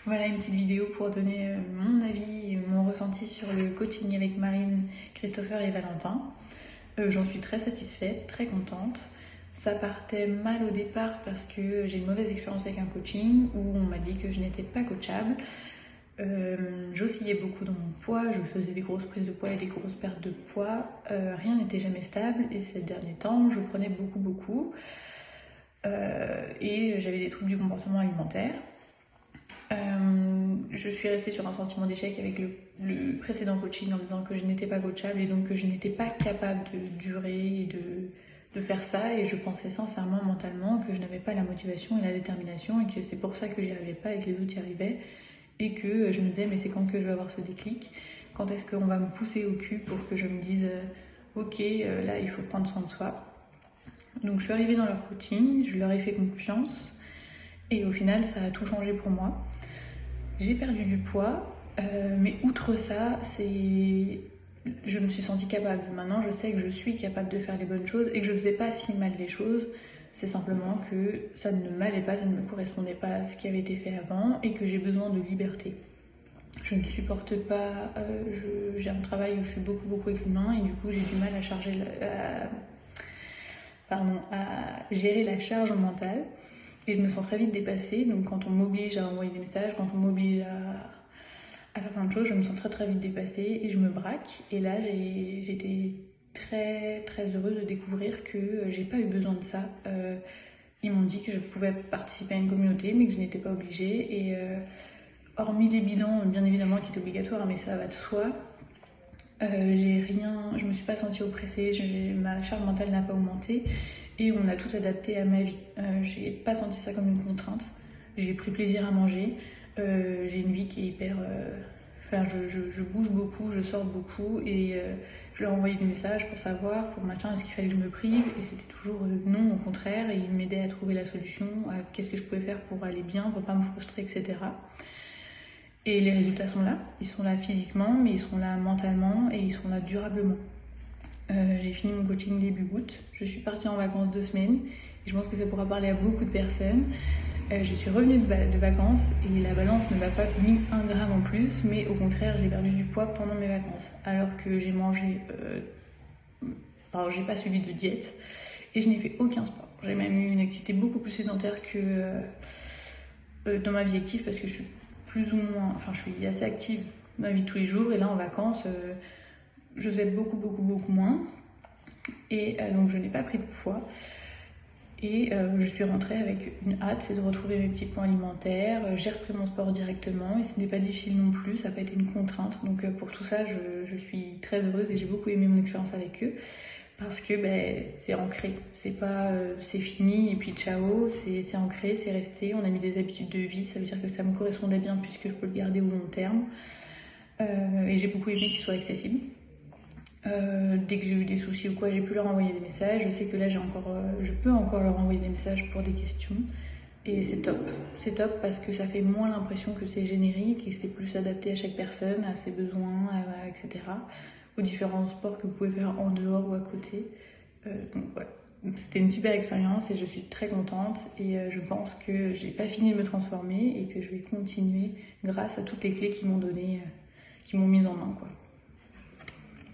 Voilà une petite vidéo pour donner mon avis et mon ressenti sur le coaching avec Marine, Christopher et Valentin. J'en suis très satisfaite, très contente. Ça partait mal au départ parce que j'ai une mauvaise expérience avec un coaching où on m'a dit que je n'étais pas coachable. J'oscillais beaucoup dans mon poids, je faisais des grosses prises de poids et des grosses pertes de poids. Rien n'était jamais stable et ces derniers temps, je prenais beaucoup. Et j'avais des troubles du comportement alimentaire. Je suis restée sur un sentiment d'échec avec le précédent coaching en me disant que je n'étais pas coachable et donc que je n'étais pas capable de durer et de faire ça, et je pensais sincèrement mentalement que je n'avais pas la motivation et la détermination et que c'est pour ça que j'y arrivais pas et que les autres y arrivaient, et que je me disais mais c'est quand que je vais avoir ce déclic, quand est-ce qu'on va me pousser au cul pour que je me dise ok, là il faut prendre soin de soi. Donc je suis arrivée dans leur coaching, je leur ai fait confiance et au final ça a tout changé pour moi. J'ai perdu du poids, mais outre ça, je me suis sentie capable. Maintenant, je sais que je suis capable de faire les bonnes choses et que je faisais pas si mal les choses. C'est simplement que ça ne m'allait pas, ça ne me correspondait pas à ce qui avait été fait avant et que j'ai besoin de liberté. Je ne supporte pas, j'ai un travail où je suis beaucoup avec l'humain et du coup j'ai du mal à gérer la charge mentale. Et je me sens très vite dépassée, donc quand on m'oblige à envoyer des messages, quand on m'oblige à faire plein de choses, je me sens très vite dépassée et je me braque. Et là, j'étais très heureuse de découvrir que j'ai pas eu besoin de ça. Ils m'ont dit que je pouvais participer à une communauté, mais que je n'étais pas obligée. Et hormis les bilans, bien évidemment, qui est obligatoire, mais ça va de soi, je me suis pas sentie oppressée, ma charge mentale n'a pas augmenté et on a tout adapté à ma vie. J'ai pas senti ça comme une contrainte, j'ai pris plaisir à manger, j'ai une vie qui est hyper... Enfin, je bouge beaucoup, je sors beaucoup et je leur envoyais des messages pour savoir, pour machin, est-ce qu'il fallait que je me prive, et c'était toujours non, au contraire, et ils m'aidaient à trouver la solution, à qu'est-ce que je pouvais faire pour aller bien, pour pas me frustrer, etc. Et les résultats sont là. Ils sont là physiquement, mais ils sont là mentalement et ils sont là durablement. J'ai fini mon coaching début août. Je suis partie en vacances 2 semaines. Et je pense que ça pourra parler à beaucoup de personnes. Je suis revenue de vacances et la balance ne va pas mis 1 gramme en plus, mais au contraire, j'ai perdu du poids pendant mes vacances. Alors que j'ai mangé... Alors, j'ai pas suivi de diète et je n'ai fait aucun sport. J'ai même eu une activité beaucoup plus sédentaire que dans ma vie active parce que je suis plus ou moins, enfin je suis assez active dans ma vie de tous les jours, et là en vacances je faisais beaucoup moins, et donc je n'ai pas pris de poids et je suis rentrée avec une hâte, c'est de retrouver mes petits points alimentaires. J'ai repris mon sport directement et ce n'est pas difficile non plus, ça n'a pas été une contrainte, donc pour tout ça je suis très heureuse et j'ai beaucoup aimé mon expérience avec eux. Parce que c'est ancré, c'est pas c'est fini et puis ciao, c'est ancré, c'est resté, on a mis des habitudes de vie, ça veut dire que ça me correspondait bien puisque je peux le garder au long terme. Et j'ai beaucoup aimé qu'ils soient accessibles. Dès que j'ai eu des soucis ou quoi, j'ai pu leur envoyer des messages. Je sais que là je peux encore leur envoyer des messages pour des questions. Et c'est top parce que ça fait moins l'impression que c'est générique et c'est plus adapté à chaque personne, à ses besoins, etc. Aux différents sports que vous pouvez faire en dehors ou à côté. Donc ouais, c'était une super expérience et je suis très contente, et je pense que j'ai pas fini de me transformer et que je vais continuer grâce à toutes les clés qu'ils m'ont données, qui m'ont mise en main, quoi.